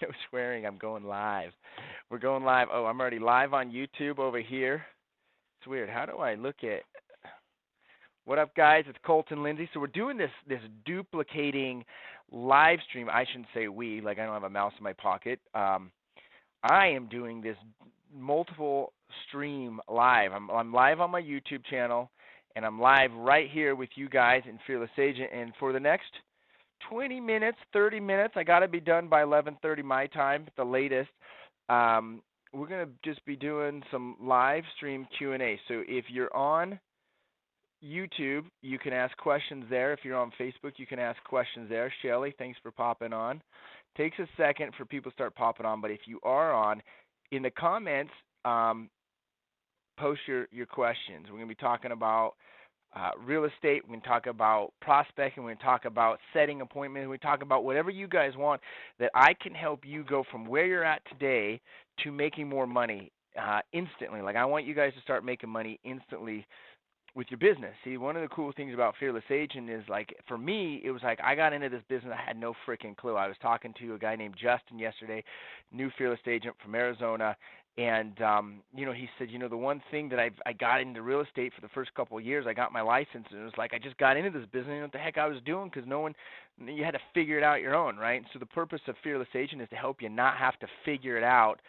No swearing. I'm going live. We're going live. Oh, I'm already live on YouTube over here. It's weird. How do I look at? What up, guys? It's Colton Lindsay. So we're doing this duplicating live stream. I shouldn't say we. Like I don't have a mouse in my pocket. I am doing this multiple stream live. I'm live on my YouTube channel, and I'm live right here with you guys in Fearless Agent. And for the next 20 minutes, 30 minutes, I got to be done by 11:30 my time, at the latest. We're going to just be doing some live stream Q&A. So if you're on YouTube, you can ask questions there. If you're on Facebook, you can ask questions there. Shelly, thanks for popping on. Takes a second for people to start popping on, but if you are on, in the comments, post your questions. We're going to be talking about real estate. We're going to talk about prospecting. We're going to talk about setting appointments. We're going to talk about whatever you guys want that I can help you go from where you're at today to making more money instantly. Like I want you guys to start making money instantly with your business. See, one of the cool things about Fearless Agent is, like, for me, it was like I got into this business, I had no freaking clue. I was talking to a guy named Justin yesterday, new Fearless Agent from Arizona, and he said, the one thing that I got into real estate for the first couple of years, I got my license, and it was like I just got into this business, and what the heck I was doing, because you had to figure it out your own, right? And so the purpose of Fearless Agent is to help you not have to figure it out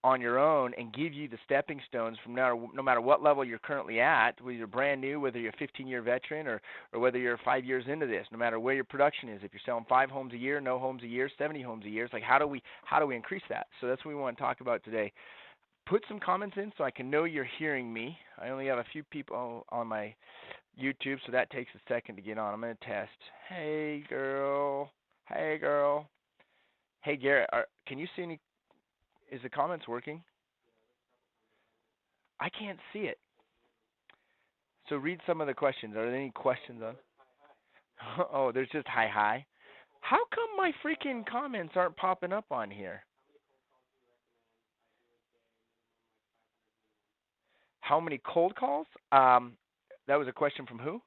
on your own and give you the stepping stones from no matter what level you're currently at, whether you're brand new, whether you're a 15-year veteran, or whether you're 5 years into this, no matter where your production is. If you're selling 5 homes a year, no homes a year, 70 homes a year, it's like how do we increase that? So that's what we want to talk about today. Put some comments in so I can know you're hearing me. I only have a few people on my YouTube, so that takes a second to get on. I'm going to test. Hey, girl. Hey, girl. Hey, Garrett, can you see any? Is the comments working? I can't see it. So read some of the questions. Are there any questions on? Oh, there's just hi. How come my freaking comments aren't popping up on here? How many cold calls? That was a question from who?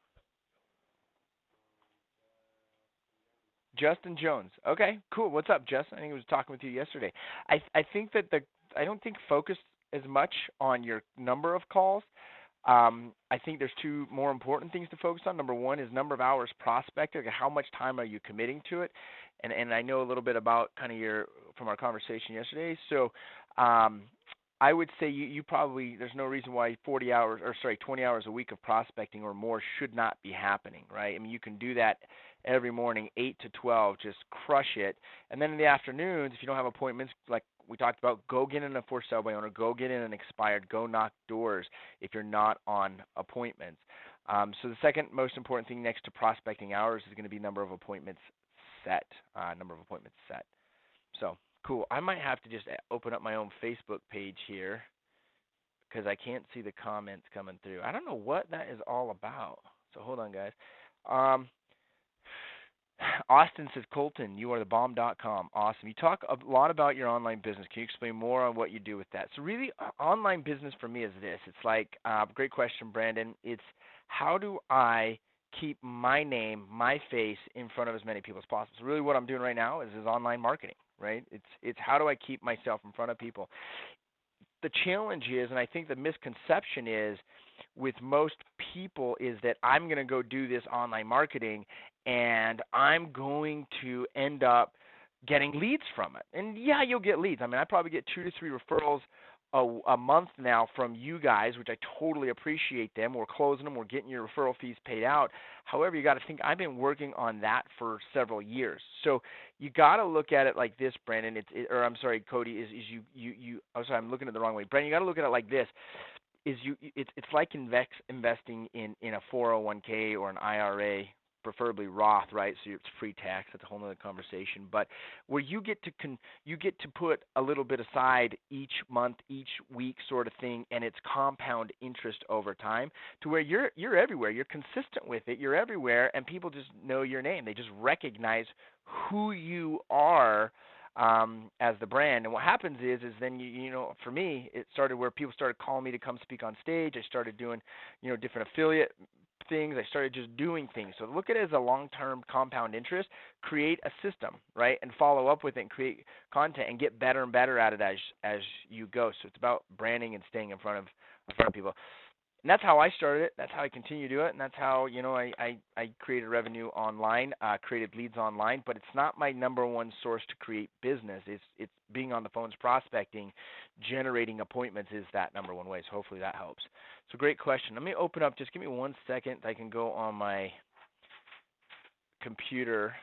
Justin Jones. Okay, cool. What's up, Justin? I think I was talking with you yesterday. I think that I don't think focus as much on your number of calls. I think there's two more important things to focus on. Number one is number of hours prospected. Like how much time are you committing to it? And I know a little bit about kind of from our conversation yesterday. So I would say you probably, there's no reason why 20 hours a week of prospecting or more should not be happening, right? I mean, you can do that every morning, 8 to 12, just crush it. And then in the afternoons, if you don't have appointments, like we talked about, go get in a for sale by owner, go get in an expired, go knock doors if you're not on appointments. So the second most important thing next to prospecting hours is going to be number of appointments set. So cool. I might have to just open up my own Facebook page here because I can't see the comments coming through. I don't know what that is all about. So hold on, guys. Austin says, Colton, you are the bomb.com. Awesome. You talk a lot about your online business. Can you explain more on what you do with that? So really, online business for me is this. It's like, great question, Brandon. It's how do I keep my name, my face in front of as many people as possible? So really what I'm doing right now is online marketing, right? It's how do I keep myself in front of people? The challenge is, and I think the misconception is with most people, is that I'm going to go do this online marketing and I'm going to end up getting leads from it. And yeah, you'll get leads. I mean, I probably get 2 to 3 referrals a month now from you guys, which I totally appreciate them. We're closing them. We're getting your referral fees paid out. However, you got to think I've been working on that for several years. So you got to look at it like this, Brandon. I'm sorry, Cody. I'm looking at it the wrong way. Brandon, you got to look at it like this. It's like investing in a 401k or an IRA, preferably Roth, right? So it's pre-tax. That's a whole other conversation. But where you get to put a little bit aside each month, each week, sort of thing, and it's compound interest over time, to where you're everywhere. You're consistent with it. You're everywhere, and people just know your name. They just recognize who you are as the brand. And what happens is then for me, it started where people started calling me to come speak on stage. I started doing different affiliate things. I started just doing things. So look at it as a long-term compound interest. Create a system, right, and follow up with it and create content and get better and better at it as you go. So it's about branding and staying in front of people. And that's how I started it. That's how I continue to do it. And that's how, I created revenue online, created leads online. But it's not my number one source to create business. It's being on the phones, prospecting, generating appointments is that number one way. So hopefully that helps. So great question. Let me open up. Just give me 1 second. I can go on my computer.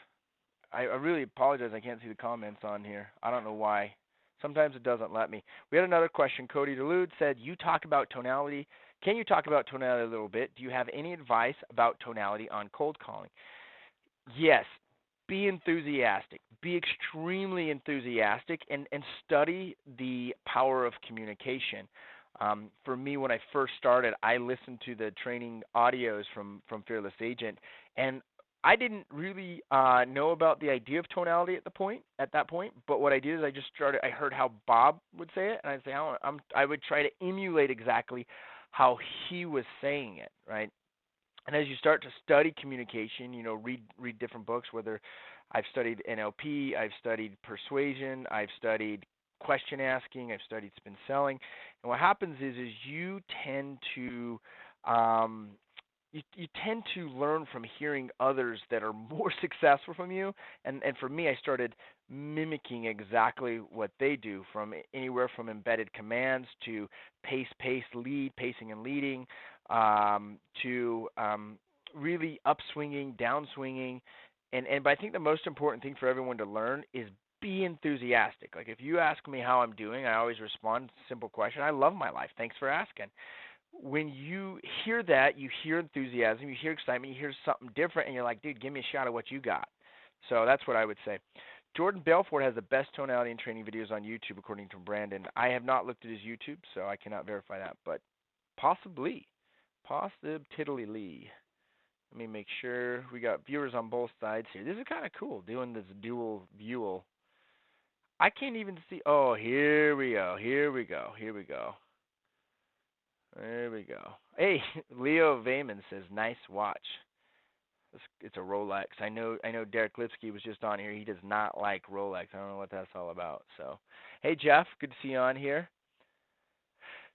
I really apologize. I can't see the comments on here. I don't know why. Sometimes it doesn't let me. We had another question. Cody DeLude said, you talk about tonality. Can you talk about tonality a little bit? Do you have any advice about tonality on cold calling? Yes. Be enthusiastic. Be extremely enthusiastic and study the power of communication. For me, when I first started, I listened to the training audios from Fearless Agent, and I didn't really know about the idea of tonality at that point. But what I did is I heard how Bob would say it, and I'd say, I would try to emulate exactly how he was saying it, right? And as you start to study communication, read different books, whether I've studied NLP, I've studied persuasion, I've studied question asking, I've studied spin selling. And what happens is you tend to you tend to learn from hearing others that are more successful from you. And for me, I started mimicking exactly what they do, from anywhere from embedded commands to lead, pacing and leading, to really upswinging, downswinging. But I think the most important thing for everyone to learn is be enthusiastic. Like if you ask me how I'm doing, I always respond, simple question, I love my life. Thanks for asking. When you hear that, you hear enthusiasm, you hear excitement, you hear something different, and you're like, dude, give me a shot of what you got. So that's what I would say. Jordan Belfort has the best tonality and training videos on YouTube, according to Brandon. I have not looked at his YouTube, so I cannot verify that, but possibly. Possibly. Let me make sure we got viewers on both sides here. This is kind of cool, doing this dual view. I can't even see. Oh, here we go. There we go. Hey, Leo Vayman says, nice watch. It's a Rolex. I know Derek Lipsky was just on here. He does not like Rolex. I don't know what that's all about. So, hey, Jeff, good to see you on here.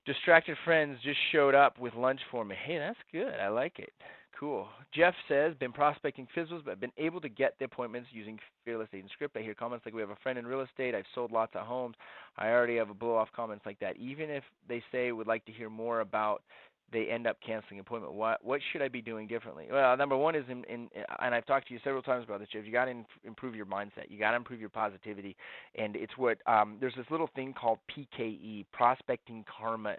Distracted Friends just showed up with lunch for me. Hey, that's good. I like it. Cool. Jeff says, been prospecting fizzles, but been able to get the appointments using Fearless Agent Script. I hear comments like, we have a friend in real estate. I've sold lots of homes. I already have a blow-off comments like that. Even if they say would like to hear more about, they end up canceling appointment. What should I be doing differently? Well, number one is, and I've talked to you several times about this, Jeff, you got to improve your mindset. You got to improve your positivity. And it's what, there's this little thing called PKE, Prospecting Karma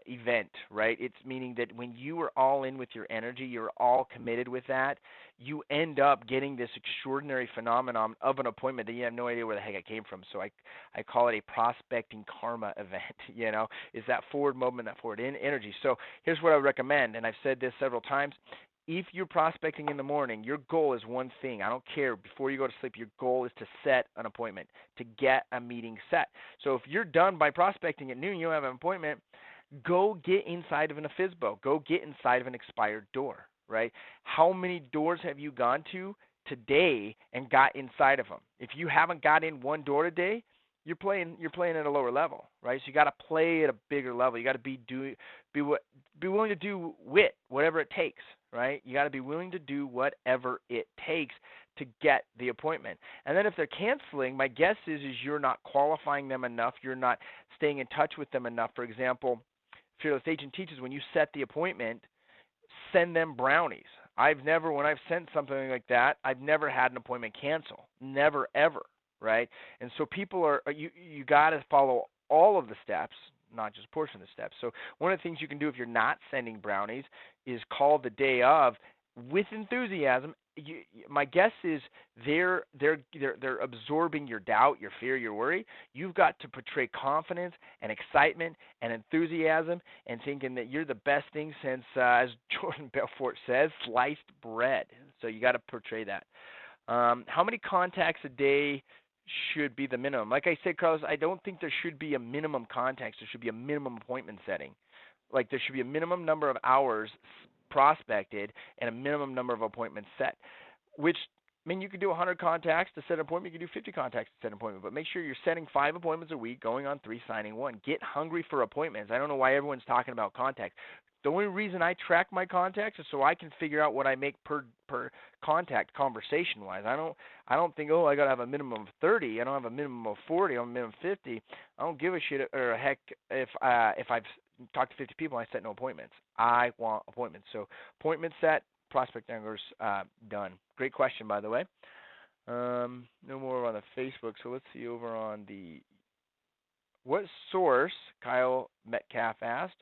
event, right? It's meaning that when you are all in with your energy, you're all committed with that, you end up getting this extraordinary phenomenon of an appointment that you have no idea where the heck it came from. So I call it a prospecting karma event, is that forward movement, that forward energy. So here's what I would recommend, and I've said this several times. If you're prospecting in the morning, your goal is one thing. I don't care. Before you go to sleep, your goal is to set an appointment, to get a meeting set. So if you're done by prospecting at noon, you don't have an appointment, go get inside of an FSBO. Go get inside of an expired door, right? How many doors have you gone to today and got inside of them? If you haven't got in one door today, you're playing at a lower level, right? So you got to play at a bigger level. You got to be willing to do whatever it takes, right? You got to be willing to do whatever it takes to get the appointment. And then if they're canceling, my guess is you're not qualifying them enough. You're not staying in touch with them enough. For example, Fearless Agent teaches when you set the appointment, send them brownies. When I've sent something like that, I've never had an appointment cancel. Never, ever. Right? And so people you got to follow all of the steps, not just a portion of the steps. So one of the things you can do if you're not sending brownies is call the day of with enthusiasm. My guess is they're absorbing your doubt, your fear, your worry. You've got to portray confidence and excitement and enthusiasm and thinking that you're the best thing since, as Jordan Belfort says, sliced bread. So you got to portray that. How many contacts a day should be the minimum? Like I said, Carlos, I don't think there should be a minimum contacts. There should be a minimum appointment setting. Like there should be a minimum number of hours prospected and a minimum number of appointments set, which you could do 100 contacts to set an appointment. You could do 50 contacts to set an appointment, but make sure you're setting 5 appointments a week, going on 3, signing 1. Get hungry for appointments. I don't know why everyone's talking about contacts. The only reason I track my contacts is so I can figure out what I make per contact conversation-wise. I don't think, I got to have a minimum of 30. I don't have a minimum of 40. I have a minimum of 50. I don't give a shit or a heck if I've talked to 50 people and I set no appointments. I want appointments. So appointment set, prospect anglers done. Great question, by the way. No more on the Facebook. So let's see over on the what source, Kyle Metcalf asked,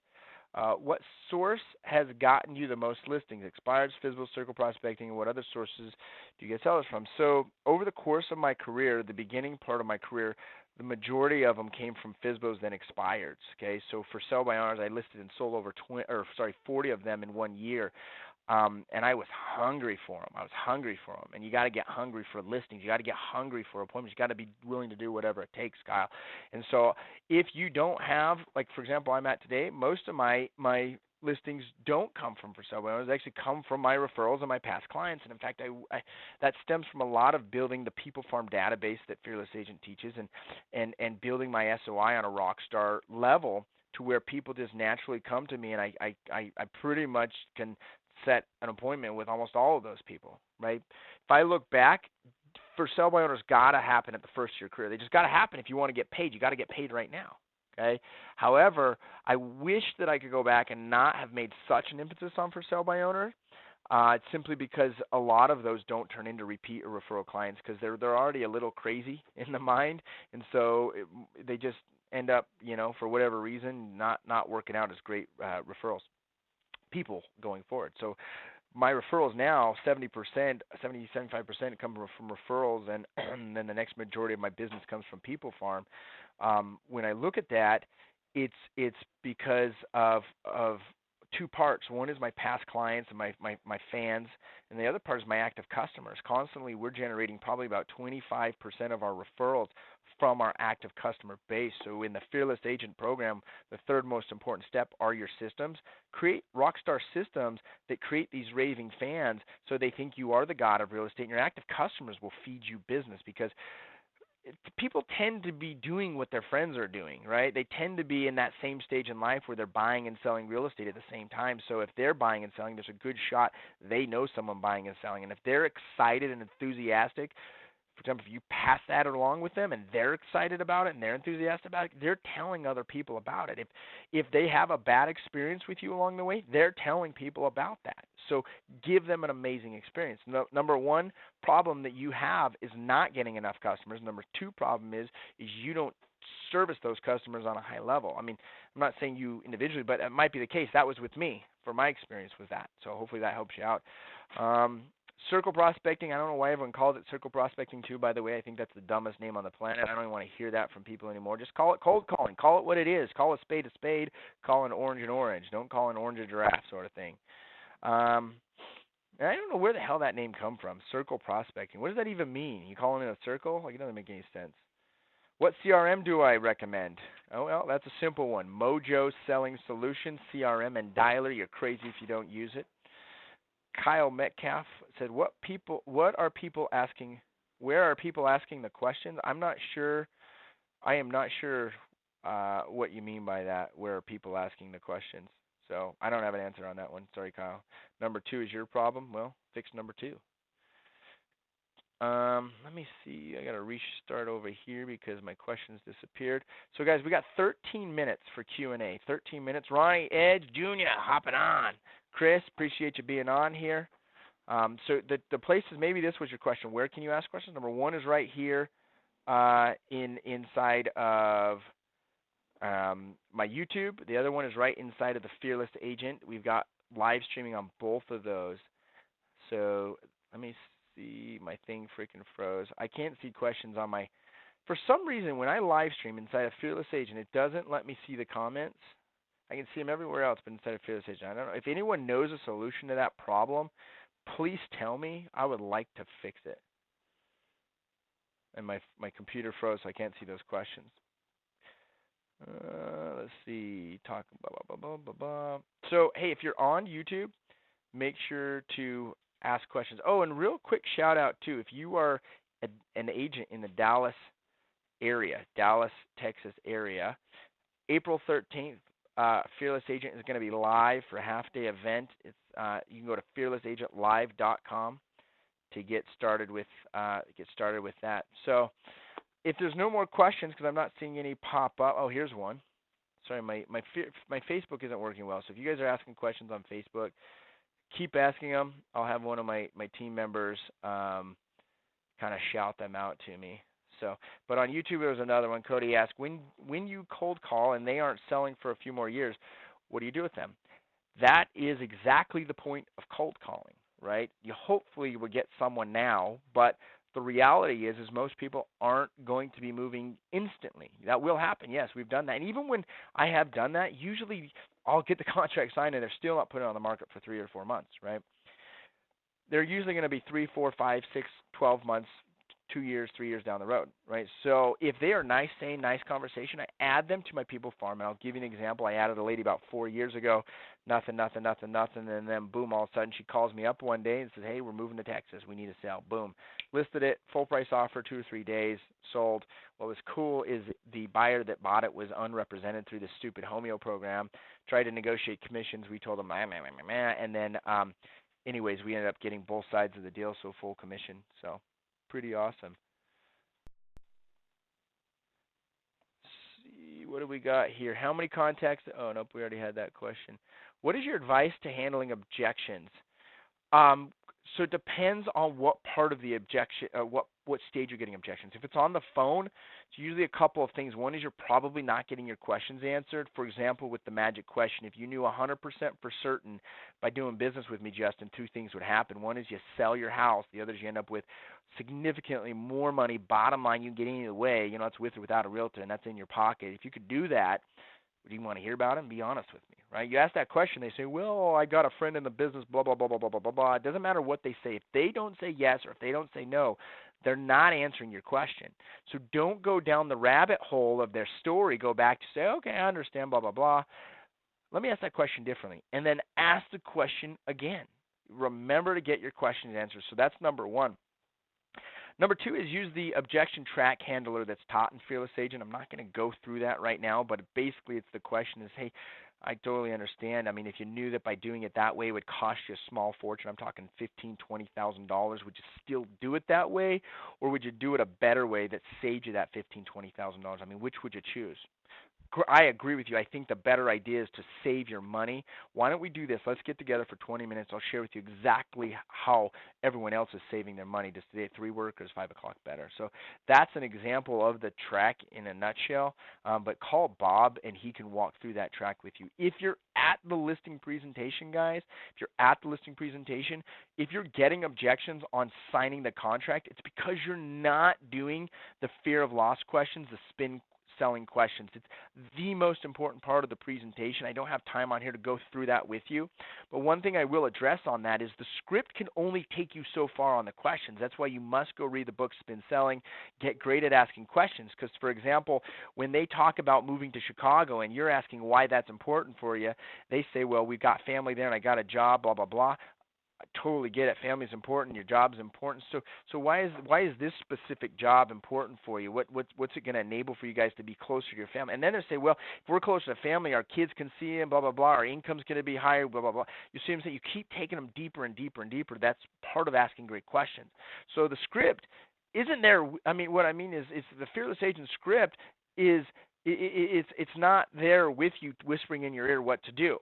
what source has gotten you the most listings? Expireds, Fizzles, Circle Prospecting, and what other sources do you get sellers from? So over the course of my career, the beginning part of my career, the majority of them came from Fizzbos, then expireds. Okay, so for sell by owners, I listed and sold over 40 of them in 1 year. And I was hungry for them. And you got to get hungry for listings. You got to get hungry for appointments. You got to be willing to do whatever it takes, Kyle. And so if you don't have, like for example, I'm at today, most of my listings don't come from for sale by owners. They actually come from my referrals and my past clients. And in fact, I that stems from a lot of building the People Farm database that Fearless Agent teaches, and building my SOI on a rock star level to where people just naturally come to me, and I pretty much can set an appointment with almost all of those people, right? If I look back, for sell by owners got to happen at the first of your career. They just got to happen if you want to get paid. You got to get paid right now, okay? However, I wish that I could go back and not have made such an emphasis on for sell by owner, simply because a lot of those don't turn into repeat or referral clients because they're already a little crazy in the mind, and so they just end up, for whatever reason, not working out as great referrals. People going forward. So my referrals now, 70%, 75% come from referrals, and then the next majority of my business comes from People Farm. When I look at that, it's because of 2 parts. One is my past clients and my fans, and the other part is my active customers. Constantly, we're generating probably about 25% of our referrals from our active customer base. So in the Fearless Agent program, the third most important step are your systems. Create rockstar systems that create these raving fans so they think you are the god of real estate, and your active customers will feed you business because people tend to be doing what their friends are doing, right? They tend to be in that same stage in life where they're buying and selling real estate at the same time. So if they're buying and selling, there's a good shot they know someone buying and selling. And if they're excited and enthusiastic, for example, if you pass that along with them and they're excited about it and they're enthusiastic about it, they're telling other people about it. If they have a bad experience with you along the way, they're telling people about that. So give them an amazing experience. Number 1 problem that you have is not getting enough customers. Number 2 problem is you don't service those customers on a high level. I mean, I'm not saying you individually, but it might be the case. That was with me, for my experience with that. So hopefully that helps you out. Circle prospecting, I don't know why everyone calls it circle prospecting too, by the way. I think that's the dumbest name on the planet. I don't even want to hear that from people anymore. Just call it cold calling. Call it what it is. Call a spade, call an orange an orange. Don't call an orange a giraffe sort of thing. I don't know where the hell that name come from, circle prospecting. What does that even mean? You calling it a circle? Like, it doesn't make any sense. What CRM do I recommend? Oh, well, that's a simple one. Mojo Selling Solutions, CRM and Dialer. You're crazy if you don't use it. Kyle Metcalf said, Where are people asking the questions? I am not sure what you mean by that, where are people asking the questions. So I don't have an answer on that one. Sorry, Kyle. Number 2 is your problem. Well, fix number 2. Let me see. I got to restart over here because my questions disappeared. So, guys, we got 13 minutes for Q&A. 13 minutes. Ronnie Edge Jr. hopping on. Chris, appreciate you being on here. So the places, maybe this was your question. Where can you ask questions? Number 1 is right here inside of my YouTube. The other one is right inside of the Fearless Agent. We've got live streaming on both of those. So let me see. My thing freaking froze. I can't see questions on my – for some reason, when I live stream inside of Fearless Agent, it doesn't let me see the comments. I can see them everywhere else, but instead of Fearless Agent, I don't know. If anyone knows a solution to that problem, please tell me. I would like to fix it. And my computer froze, so I can't see those questions. Let's see. So, hey, if you're on YouTube, make sure to ask questions. Oh, and real quick shout out too, if you are an agent in the Dallas area, Dallas, Texas area, April 13th, Fearless Agent is going to be live for a half-day event. It's you can go to fearlessagentlive.com to get started with that. So, if there's no more questions, because I'm not seeing any pop up. Oh, here's one. Sorry, my Facebook isn't working well. So if you guys are asking questions on Facebook, keep asking them. I'll have one of my team members kind of shout them out to me. So, but on YouTube there was another one. Cody asked, when you cold call and they aren't selling for a few more years, what do you do with them? That is exactly the point of cold calling, right? You hopefully will get someone now, but the reality is most people aren't going to be moving instantly. That will happen. Yes, we've done that. And even when I have done that, usually I'll get the contract signed and they're still not putting it on the market for 3 or 4 months, right? They're usually going to be 3, 4, 5, 6, 12 months, 2 years, 3 years down the road, right? So if they are nice, saying nice conversation, I add them to my people farm. And I'll give you an example. I added a lady about 4 years ago, nothing, and then boom, all of a sudden she calls me up one day and says, hey, we're moving to Texas. We need to sell. Boom. Listed it, full price offer, 2 or 3 days, sold. What was cool is the buyer that bought it was unrepresented through this stupid Homeo program, tried to negotiate commissions. We told them, and then anyways, we ended up getting both sides of the deal, so full commission. So pretty awesome. See, what do we got here? How many contacts? Oh, nope, we already had that question. What is your advice to handling objections? So it depends on what part of the objection, what stage you're getting objections. If it's on the phone, it's usually a couple of things. One is you're probably not getting your questions answered. For example, with the magic question, if you knew 100% for certain by doing business with me, Justin, 2 things would happen. One is you sell your house. The other is you end up with significantly more money. Bottom line, you can get any of the way. You know, it's with or without a realtor, and that's in your pocket. If you could do that, would you want to hear about it? Be honest with me, right? You ask that question, they say, well, I got a friend in the business, blah, blah, blah, blah, blah, blah, blah, blah. It doesn't matter what they say. If they don't say yes or if they don't say no, they're not answering your question. So don't go down the rabbit hole of their story. Go back to say, okay, I understand, blah, blah, blah. Let me ask that question differently. And then ask the question again. Remember to get your questions answered. So that's number 1. Number 2 is use the objection track handler that's taught in Fearless Agent. I'm not going to go through that right now, but basically it's the question is, hey, I totally understand. I mean, if you knew that by doing it that way it would cost you a small fortune, I'm talking $15,000, $20,000, would you still do it that way, or would you do it a better way that saved you that $15,000, $20,000? I mean, which would you choose? I agree with you. I think the better idea is to save your money. Why don't we do this? Let's get together for 20 minutes. I'll share with you exactly how everyone else is saving their money. Does today 3 work or is 5 o'clock better? So that's an example of the track in a nutshell. But call Bob and he can walk through that track with you. If you're at the listing presentation, guys, if you're at the listing presentation, if you're getting objections on signing the contract, it's because you're not doing the fear of loss questions, the spin selling questions. It's the most important part of the presentation. I don't have time on here to go through that with you, but one thing I will address on that is the script can only take you so far on the questions. That's why you must go read the book Spin Selling, get great at asking questions, because for example, when they talk about moving to Chicago and you're asking why that's important for you, they say, well, we've got family there and I got a job, blah, blah, blah. I totally get it. Family's important. Your job's important. So why is this specific job important for you? What's it going to enable for you guys to be closer to your family? And then they say, well, if we're closer to family, our kids can see them, blah, blah, blah. Our income's going to be higher, blah, blah, blah. You see what I'm saying? You keep taking them deeper and deeper and deeper. That's part of asking great questions. So the script isn't there. I mean, what I mean is the Fearless Agent script is it's not there with you whispering in your ear what to do.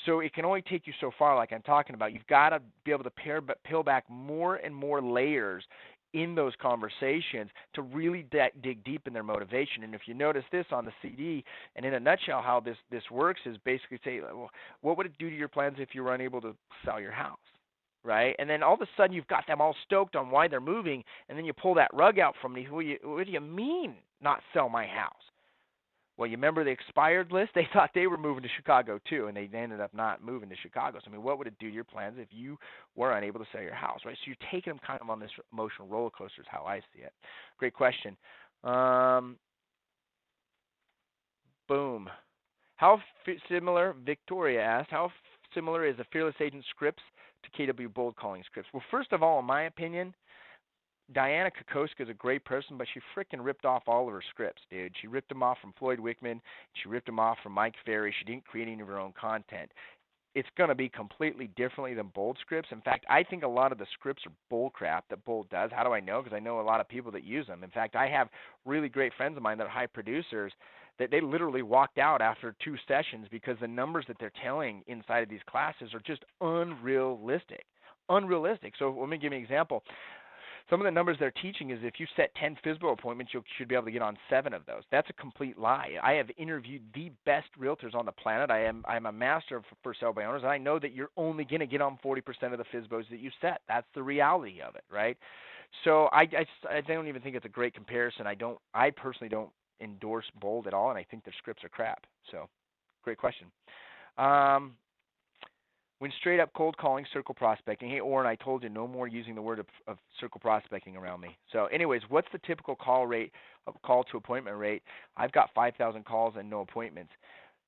So it can only take you so far, like I'm talking about. You've got to be able to peel back more and more layers in those conversations to really dig deep in their motivation. And if you notice this on the CD, and in a nutshell, how this works is basically say, well, what would it do to your plans if you were unable to sell your house? Right? And then all of a sudden you've got them all stoked on why they're moving, and then you pull that rug out from me. What do you mean not sell my house? Well, you remember the expired list? They thought they were moving to Chicago too, and they ended up not moving to Chicago. So, I mean, what would it do to your plans if you were unable to sell your house, right? So you're taking them kind of on this emotional roller coaster is how I see it. Great question. Boom. How similar, Victoria asked, how similar is the Fearless Agent scripts the KW bold calling scripts? Well, first of all, in my opinion, Diana Kokoska is a great person, but she freaking ripped off all of her scripts, dude. She ripped them off from Floyd Wickman. She ripped them off from Mike Ferry. She didn't create any of her own content. It's going to be completely differently than Bold scripts. In fact, I think a lot of the scripts are bull crap that Bold does. How do I know? Because I know a lot of people that use them. In fact, I have really great friends of mine that are high producers that they literally walked out after 2 sessions because the numbers that they're telling inside of these classes are just unrealistic. Unrealistic. So let me give you an example. Some of the numbers they're teaching is if you set 10 FISBO appointments, you should be able to get on 7 of those. That's a complete lie. I have interviewed the best realtors on the planet. I'm a master for sale by owners, and I know that you're only going to get on 40% of the FISBOs that you set. That's the reality of it, right? So I don't even think it's a great comparison. I personally don't endorse Bold at all, and I think their scripts are crap. So great question. When straight up cold calling, circle prospecting. Hey, Orrin, I told you no more using the word of circle prospecting around me. So anyways, what's the typical call to appointment rate? I've got 5,000 calls and no appointments.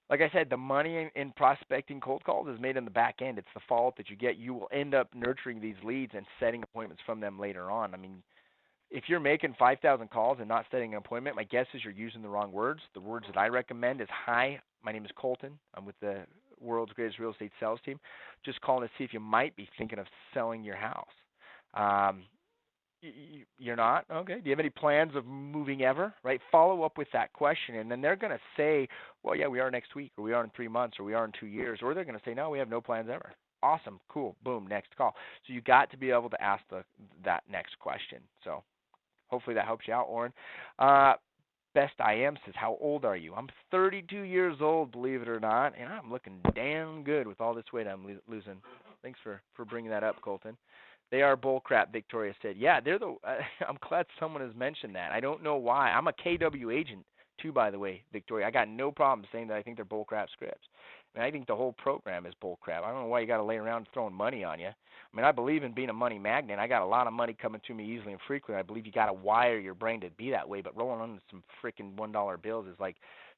Like I said, the money in prospecting cold calls is made on the back end. It's the follow-up that you get. You will end up nurturing these leads and setting appointments from them later on. I mean, if you're making 5,000 calls and not setting an appointment, my guess is you're using the wrong words. The words that I recommend is, hi, my name is Colton. I'm with the world's greatest real estate sales team. Just calling to see if you might be thinking of selling your house. You're not? Okay. Do you have any plans of moving ever? Right? Follow up with that question, and then they're going to say, well, yeah, we are next week, or we are in 3 months, or we are in 2 years, or they're going to say, no, we have no plans ever. Awesome. Cool. Boom. Next call. So you got to be able to ask that next question. So hopefully that helps you out, Orrin. Best I Am says, how old are you? I'm 32 years old, believe it or not, and I'm looking damn good with all this weight I'm losing. Thanks for bringing that up, Colton. They are bullcrap, Victoria said. Yeah, they're I'm glad someone has mentioned that. I don't know why. I'm a KW agent, too, by the way, Victoria. I got no problem saying that I think they're bullcrap scripts. I mean, I think the whole program is bullcrap. I don't know why you got to lay around throwing money on you. I mean, I believe in being a money magnet. I got a lot of money coming to me easily and frequently. I believe you got to wire your brain to be that way. But rolling on some freaking $1 bills is like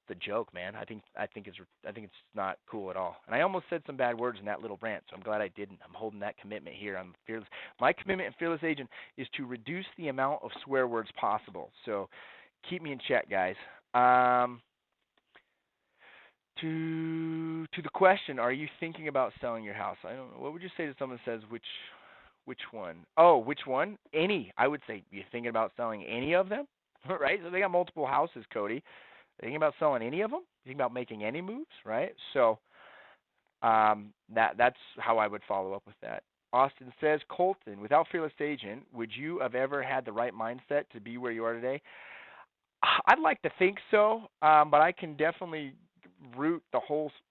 the joke, man. I think it's not cool at all. And I almost said some bad words in that little rant, so I'm glad I didn't. I'm holding that commitment here. I'm fearless. My commitment in Fearless Agent is to reduce the amount of swear words possible. So keep me in check, guys. To the question, are you thinking about selling your house? I don't know. What would you say to someone who says which one? Oh, which one? Any. I would say, you thinking about selling any of them? Right? So they got multiple houses, Cody. Thinking about selling any of them? Thinking about making any moves, right? So that's how I would follow up with that. Austin says, Colton, without Fearless Agent, would you have ever had the right mindset to be where you are today? I'd like to think so, but I can definitely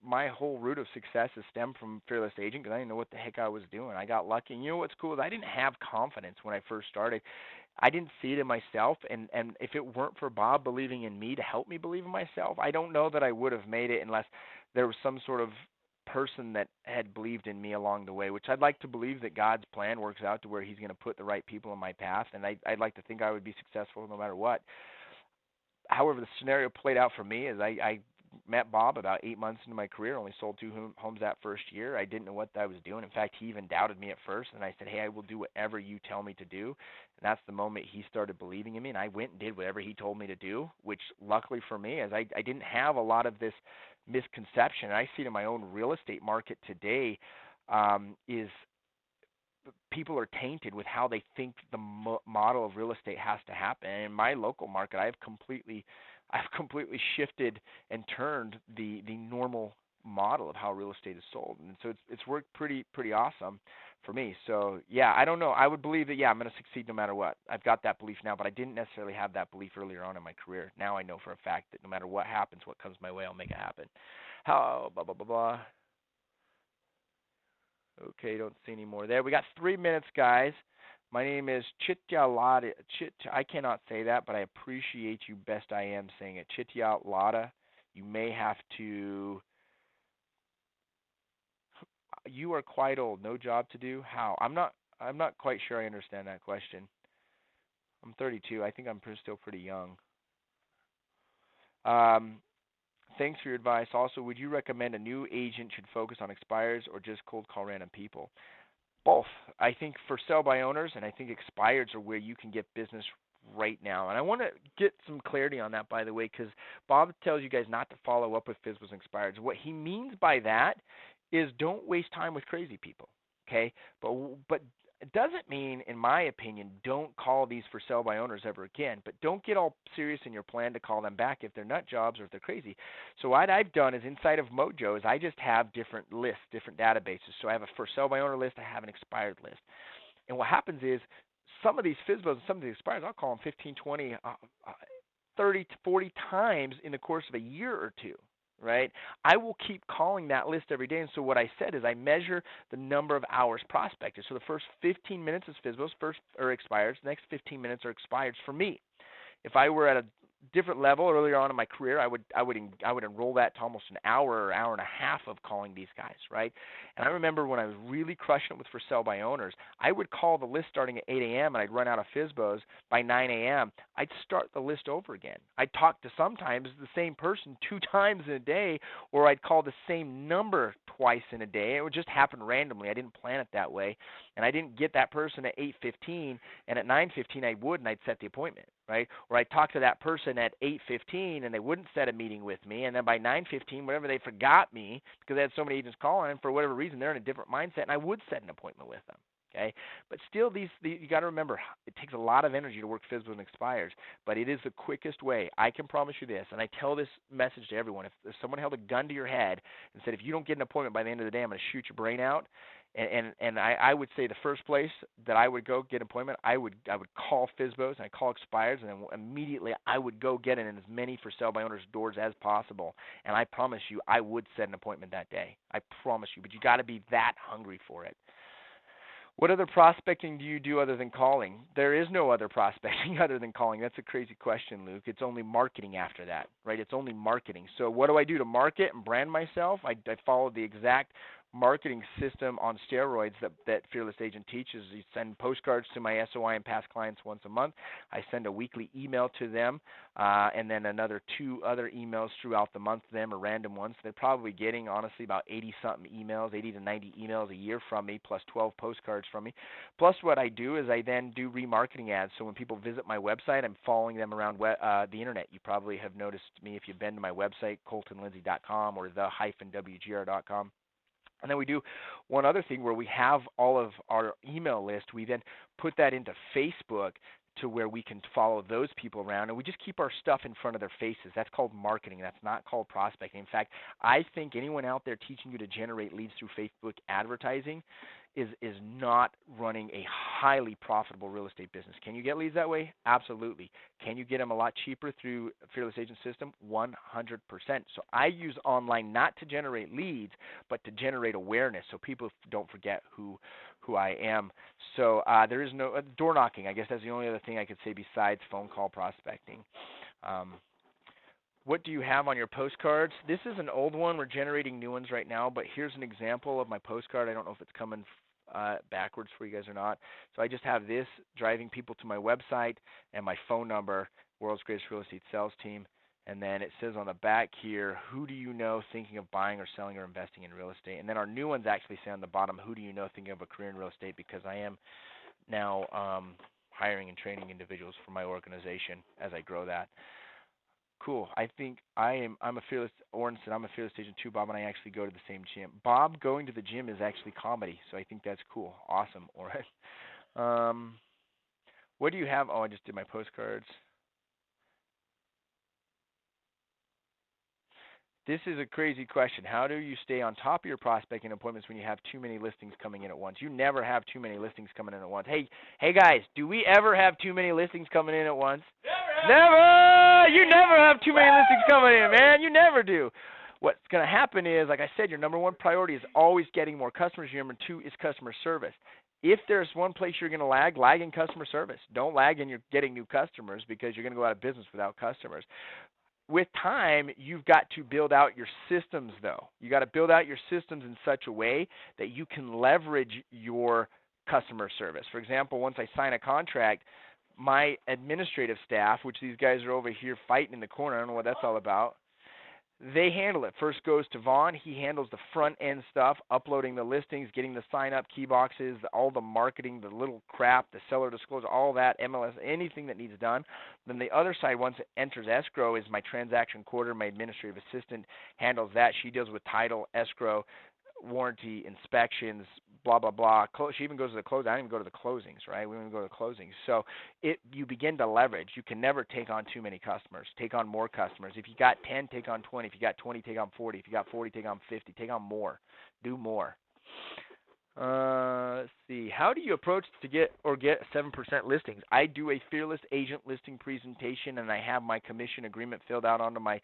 my whole root of success has stemmed from Fearless Agent because I didn't know what the heck I was doing. I got lucky. And you know what's cool is I didn't have confidence when I first started. I didn't see it in myself, and if it weren't for Bob believing in me to help me believe in myself, I don't know that I would have made it unless there was some sort of person that had believed in me along the way, which I'd like to believe that God's plan works out to where he's going to put the right people in my path, and I'd like to think I would be successful no matter what. However, the scenario played out for me is I met Bob about 8 months into my career, only sold 2 homes that first year. I didn't know what I was doing. In fact, he even doubted me at first, and I said, hey, I will do whatever you tell me to do. And that's the moment he started believing in me, and I went and did whatever he told me to do, which luckily for me is I didn't have a lot of this misconception. I see it in my own real estate market today is people are tainted with how they think the model of real estate has to happen. And in my local market, I've completely shifted and turned the normal model of how real estate is sold, and so it's worked pretty awesome for me. So yeah, I don't know. I would believe that I'm going to succeed no matter what. I've got that belief now, but I didn't necessarily have that belief earlier on in my career. Now I know for a fact that no matter what happens, what comes my way, I'll make it happen. How blah blah blah blah. Okay, don't see any more there. We got 3 minutes, guys. My name is Chityalada. I cannot say that, but I appreciate you. Best I Am saying it. Chityalada. You may have to. You are quite old. No job to do. How? I'm not quite sure I understand that question. I'm 32. I think I'm still pretty young. Thanks for your advice. Also, would you recommend a new agent should focus on expires or just cold call random people? Both. I think for sell by owners and I think expireds are where you can get business right now. And I want to get some clarity on that, by the way, because Bob tells you guys not to follow up with FSBOs and expireds. What he means by that is don't waste time with crazy people, okay? But it doesn't mean, in my opinion, don't call these for sale by owners ever again. But don't get all serious in your plan to call them back if they're nut jobs or if they're crazy. So what I've done is inside of Mojo is I just have different lists, different databases. So I have a for sale by owner list. I have an expired list. And what happens is some of these FSBOs and some of these expireds, I'll call them 15, 20, 30 to 40 times in the course of a year or two. Right? I will keep calling that list every day. And so what I said is I measure the number of hours prospected. So the first 15 minutes is FSBOs, first or expires. The next 15 minutes are expireds for me. If I were at a different level earlier on in my career, I would enroll that to almost an hour or hour and a half of calling these guys, right? And I remember when I was really crushing it with for sale by owners, I would call the list starting at 8 a.m. and I'd run out of FSBOs by 9 a.m. I'd start the list over again. I'd talk to sometimes the same person 2 times in a day, or I'd call the same number twice in a day. It would just happen randomly. I didn't plan it that way, and I didn't get that person at 8:15, and at 9:15 I would, and I'd set the appointment. Right? Or I'd talk to that person at 8:15 and they wouldn't set a meeting with me, and then by 9:15, whatever, they forgot me because they had so many agents calling, and for whatever reason they're in a different mindset, and I would set an appointment with them. Okay, but still, you got to remember, it takes a lot of energy to work FSBOs and expires, but it is the quickest way. I can promise you this, and I tell this message to everyone: if someone held a gun to your head and said, if you don't get an appointment by the end of the day, I'm going to shoot your brain out. And I would say the first place that I would go get an appointment, I would call FSBOs and I call expires, and then immediately I would go get in as many for sale by owners doors as possible. And I promise you, I would set an appointment that day. I promise you. But you got to be that hungry for it. What other prospecting do you do other than calling? There is no other prospecting other than calling. That's a crazy question, Luke. It's only marketing after that, right? It's only marketing. So what do I do to market and brand myself? I follow the exact marketing system on steroids that Fearless Agent teaches. You send postcards to my SOI and past clients once a month. I send a weekly email to them, and then another 2 other emails throughout the month to them, or random ones. They're probably getting, honestly, about 80-something emails, 80 to 90 emails a year from me, plus 12 postcards from me. Plus what I do is I then do remarketing ads. So when people visit my website, I'm following them around the internet. You probably have noticed me if you've been to my website, coltonlindsay.com or the-wgr.com. And then we do one other thing where we have all of our email list. We then put that into Facebook to where we can follow those people around, and we just keep our stuff in front of their faces. That's called marketing. That's not called prospecting. In fact, I think anyone out there teaching you to generate leads through Facebook advertising is not running a highly profitable real estate business. Can you get leads that way? Absolutely. Can you get them a lot cheaper through Fearless Agent System? 100%. So I use online not to generate leads, but to generate awareness so people don't forget who I am. So there is no door knocking. I guess that's the only other thing I could say besides phone call prospecting. What do you have on your postcards? This is an old one. We're generating new ones right now, but here's an example of my postcard. I don't know if it's coming backwards for you guys or not. So I just have this, driving people to my website, and my phone number, World's Greatest Real Estate Sales Team. And then it says on the back here, who do you know thinking of buying or selling or investing in real estate? And then our new ones actually say on the bottom, who do you know thinking of a career in real estate? Because I am now hiring and training individuals for my organization as I grow that. Cool. I think I'm a fearless. Oren said I'm a fearless agent too, Bob, and I actually go to the same gym. Bob going to the gym is actually comedy, so I think that's cool. Awesome, Oren. What do you have? Oh, I just did my postcards. This is a crazy question. How do you stay on top of your prospecting appointments when you have too many listings coming in at once? You never have too many listings coming in at once. Hey guys, do we ever have too many listings coming in at once? Never! You never have too many listings coming in, man. You never do. What's going to happen is, like I said, your number one priority is always getting more customers. Your number 2 is customer service. If there's one place you're going to lag in customer service. Don't lag in your getting new customers, because you're going to go out of business without customers. With time, you've got to build out your systems, though. You got to build out your systems in such a way that you can leverage your customer service. For example, once I sign a contract, my administrative staff, which these guys are over here fighting in the corner, I don't know what that's all about, They handle it. First goes to Vaughn. He handles the front end stuff, uploading the listings, getting the sign up key boxes, all the marketing, the little crap, the seller disclosure, all that, MLS, anything that needs done. Then the other side, once it enters escrow, is my transaction coordinator, my administrative assistant handles that. She deals with title, escrow, warranty, inspections, blah, blah, blah. She even goes to the close. I don't even go to the closings, right? We don't even go to the closings. So you begin to leverage. You can never take on too many customers. Take on more customers. If you got 10, take on 20. If you got 20, take on 40. If you got 40, take on 50. Take on more. Do more. Let's see. How do you approach to get 7% listings? I do a fearless agent listing presentation, and I have my commission agreement filled out onto my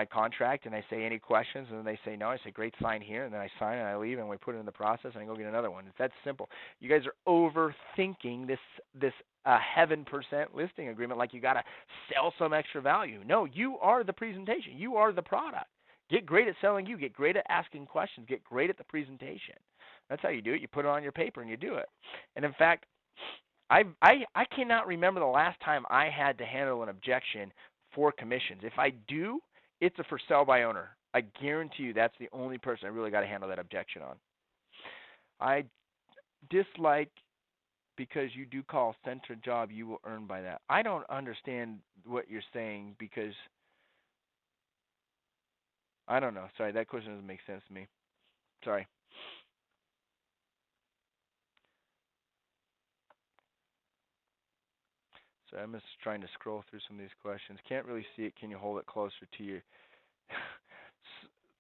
contract, and I say any questions, and then they say no. I say great, sign here, and then I sign and I leave, and we put it in the process, and I go get another one. It's that simple. You guys are overthinking this heaven percent listing agreement like you got to sell some extra value. No, you are the presentation. You are the product. Get great at selling you. Get great at asking questions. Get great at the presentation. That's how you do it. You put it on your paper and you do it. And in fact, I cannot remember the last time I had to handle an objection for commissions. If I do, it's a for sale by owner. I guarantee you that's the only person I really got to handle that objection on. I dislike because you do call center job, you will earn by that. I don't understand what you're saying because I don't know. Sorry, that question doesn't make sense to me. Sorry. So I'm just trying to scroll through some of these questions. Can't really see it. Can you hold it closer to your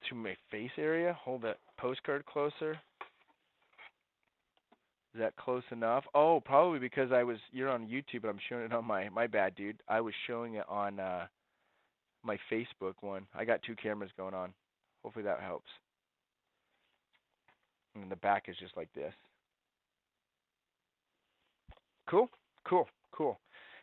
to my face area? Hold that postcard closer. Is that close enough? Oh, probably because you're on YouTube, but I'm showing it on my bad, dude. I was showing it on my Facebook one. I got two cameras going on. Hopefully that helps. And the back is just like this. Cool.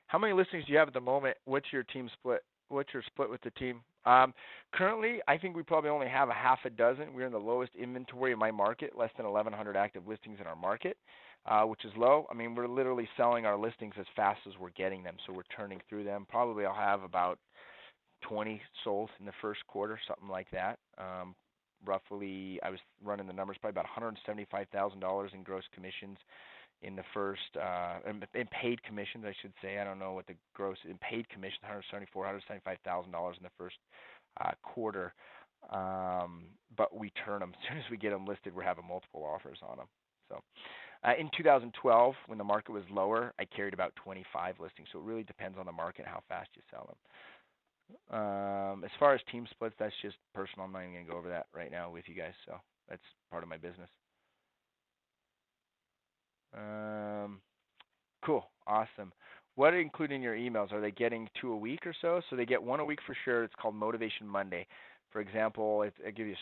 How many listings do you have at the moment? What's your team split? What's your split with the team? Currently, I think we probably only have a half a dozen. We're in the lowest inventory in my market, less than 1,100 active listings in our market, which is low. I mean, we're literally selling our listings as fast as we're getting them, so we're turning through them. Probably I'll have about 20 sold in the first quarter, something like that. Roughly, I was running the numbers, probably about $175,000 in gross commissions in the first, in paid commissions, I should say. I don't know what the gross in paid commissions, $175,000 in the first quarter. But we turn them as soon as we get them listed. We're having multiple offers on them. So, in 2012, when the market was lower, I carried about 25 listings. So it really depends on the market, how fast you sell them. As far as team splits, that's just personal. I'm not even going to go over that right now with you guys. So that's part of my business. Cool. Awesome. What are included in your emails? Are they getting 2 a week or so? So they get 1 a week for sure. It's called Motivation Monday. For example, I'll give you a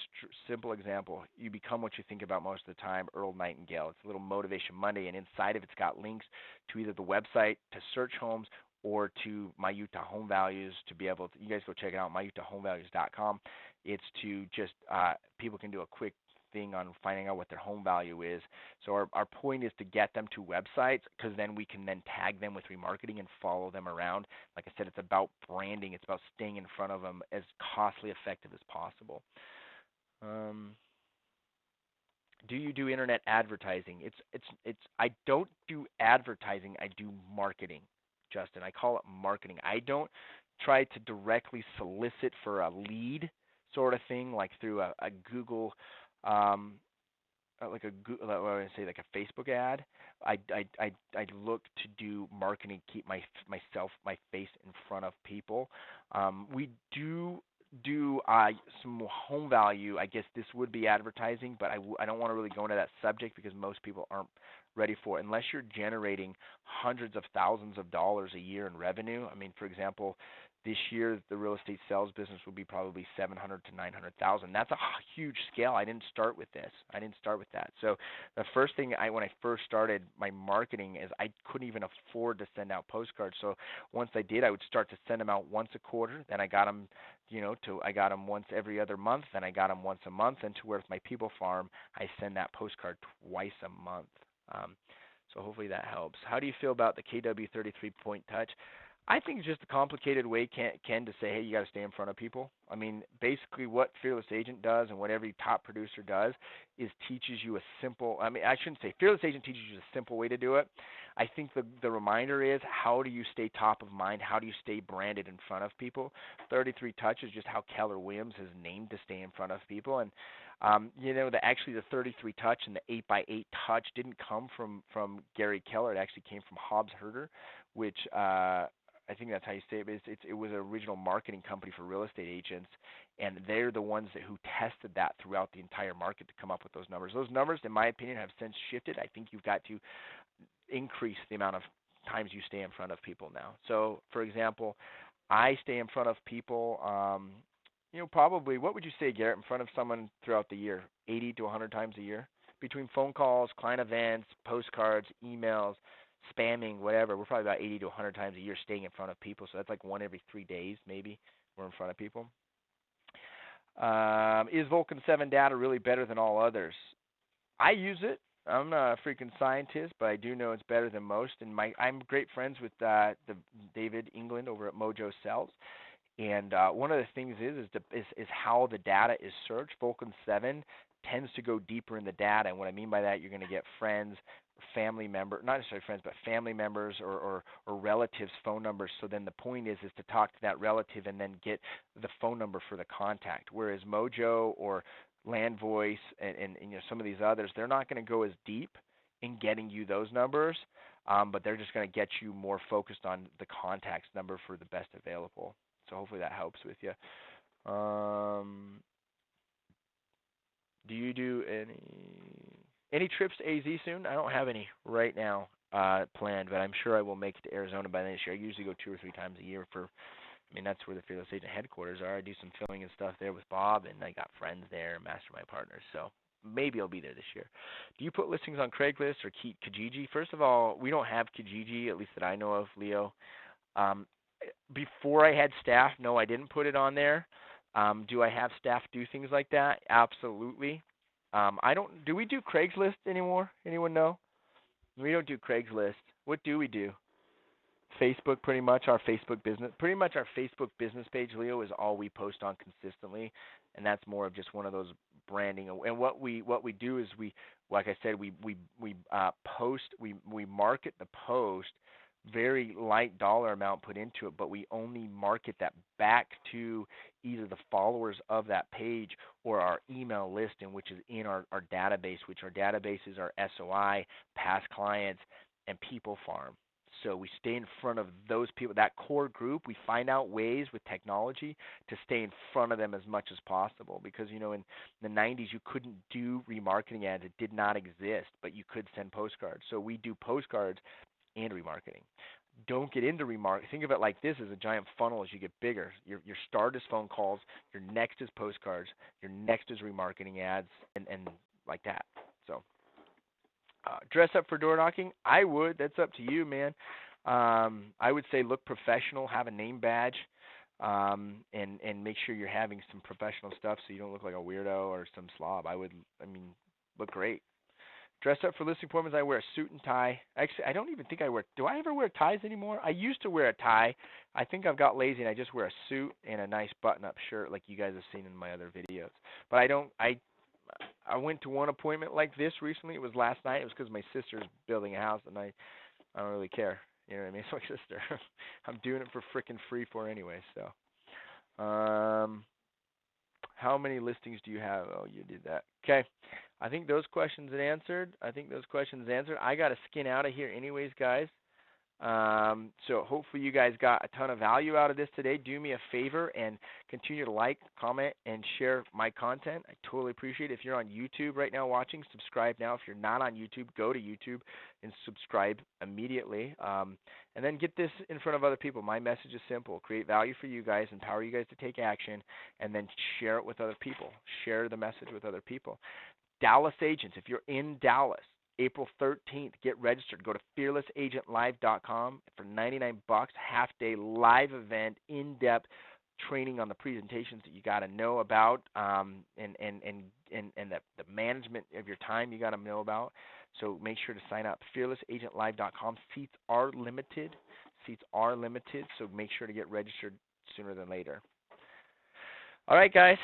simple example. You become what you think about most of the time, Earl Nightingale. It's a little Motivation Monday, and inside of it's got links to either the website, to search homes, or to My Utah Home Values to be able to, you guys go check it out, myutahhomevalues.com. It's to just, people can do a quick thing on finding out what their home value is. So our point is to get them to websites because then we can then tag them with remarketing and follow them around. Like I said, it's about branding. It's about staying in front of them as costly effective as possible. Do you do internet advertising? I don't do advertising. I do marketing, Justin. I call it marketing. I don't try to directly solicit for a lead sort of thing like through a Google like a Facebook ad. I look to do marketing, keep my face in front of people. We do some home value. I guess this would be advertising, but I don't want to really go into that subject because most people aren't ready for it unless you're generating hundreds of thousands of dollars a year in revenue. I mean, for example, this year the real estate sales business will be probably 700 to 900,000. That's a huge scale. I didn't start with this. I didn't start with that. So the first thing when I first started my marketing is I couldn't even afford to send out postcards. So once I did, I would start to send them out once a quarter. Then I got them, I got them once every other month. Then I got them once a month. And to where with my People Farm, I send that postcard twice a month. So hopefully that helps. How do you feel about the KW 33 point touch? I think it's just a complicated way, Ken, to say, hey, you got to stay in front of people. I mean, basically what Fearless Agent does and what every top producer does is teaches you a simple, I mean, I shouldn't say Fearless Agent teaches you a simple way to do it. I think the reminder is, how do you stay top of mind? How do you stay branded in front of people? 33 Touch is just how Keller Williams has named to stay in front of people. And, actually the 33 Touch and the 8x8 Touch didn't come from Gary Keller. It actually came from Hobbs Herder, which I think that's how you say it. But it was an original marketing company for real estate agents, and they're the ones who tested that throughout the entire market to come up with those numbers. Those numbers, in my opinion, have since shifted. I think you've got to increase the amount of times you stay in front of people now. So, for example, I stay in front of people, probably, what would you say, Garrett, in front of someone throughout the year? 80 to 100 times a year? Between phone calls, client events, postcards, emails, spamming, whatever, we're probably about 80 to 100 times a year staying in front of people. So that's like one every 3 days, maybe, we're in front of people. Is Volcom 7 data really better than all others? I use it. I'm not a freaking scientist, but I do know it's better than most. And I'm great friends with the David England over at Mojo Sells. And one of the things is how the data is searched. Volcom 7 tends to go deeper in the data, and what I mean by that, you're going to get friends, family members, not necessarily friends, but family members or relatives' phone numbers. So then the point is to talk to that relative and then get the phone number for the contact. Whereas Mojo or Land Voice and some of these others, they're not going to go as deep in getting you those numbers, but they're just going to get you more focused on the contacts number for the best available. So hopefully that helps with you. Do you do any trips to AZ soon? I don't have any right now planned, but I'm sure I will make it to Arizona by this year. I usually go 2 or 3 times a year that's where the Fearless Agent headquarters are. I do some filming and stuff there with Bob, and I got friends there, Mastermind partners, so maybe I'll be there this year. Do you put listings on Craigslist or Kijiji? First of all, we don't have Kijiji, at least that I know of, Leo. Before I had staff, no, I didn't put it on there. Do I have staff do things like that? Absolutely. Do we do Craigslist anymore? Anyone know? We don't do Craigslist. What do we do? Facebook, pretty much our Facebook business page, Leo, is all we post on consistently, and that's more of just one of those branding. And what we do is like I said, we post, we market the post, very light dollar amount put into it, but we only market that back to either the followers of that page or our email listing, which is in our database, which our databases are SOI, past clients, and People Farm. So we stay in front of those people, that core group. We find out ways with technology to stay in front of them as much as possible, because in the 90s you couldn't do remarketing ads. It did not exist, but you could send postcards. So we do postcards and remarketing. Don't get into remarketing. Think of it like this: as a giant funnel. As you get bigger, your start is phone calls, your next is postcards, your next is remarketing ads, and like that. So dress up for door knocking? I would. That's up to you, man. I would say look professional, have a name badge, and make sure you're having some professional stuff so you don't look like a weirdo or some slob. Look great. Dress up for listing appointments, I wear a suit and tie. Actually, I don't even think do I ever wear ties anymore? I used to wear a tie. I think I've got lazy and I just wear a suit and a nice button-up shirt like you guys have seen in my other videos. But I went to one appointment like this recently. It was last night. It was because my sister's building a house, and I don't really care. You know what I mean? It's my sister. I'm doing it for frickin' free for anyway. So, how many listings do you have? Oh, you did that. Okay. I think those questions are answered. I got to skin out of here anyways, guys. So hopefully you guys got a ton of value out of this today. Do me a favor and continue to like, comment, and share my content. I totally appreciate it. If you're on YouTube right now watching, subscribe now. If you're not on YouTube, go to YouTube and subscribe immediately. And then get this in front of other people. My message is simple: create value for you guys, empower you guys to take action, and then share it with other people. Share the message with other people. Dallas agents, if you're in Dallas, April 13th, get registered. Go to fearlessagentlive.com for $99, half-day live event, in-depth training on the presentations that you got to know about, and the management of your time you got to know about. So make sure to sign up. Fearlessagentlive.com. Seats are limited. Seats are limited, so make sure to get registered sooner than later. All right, guys.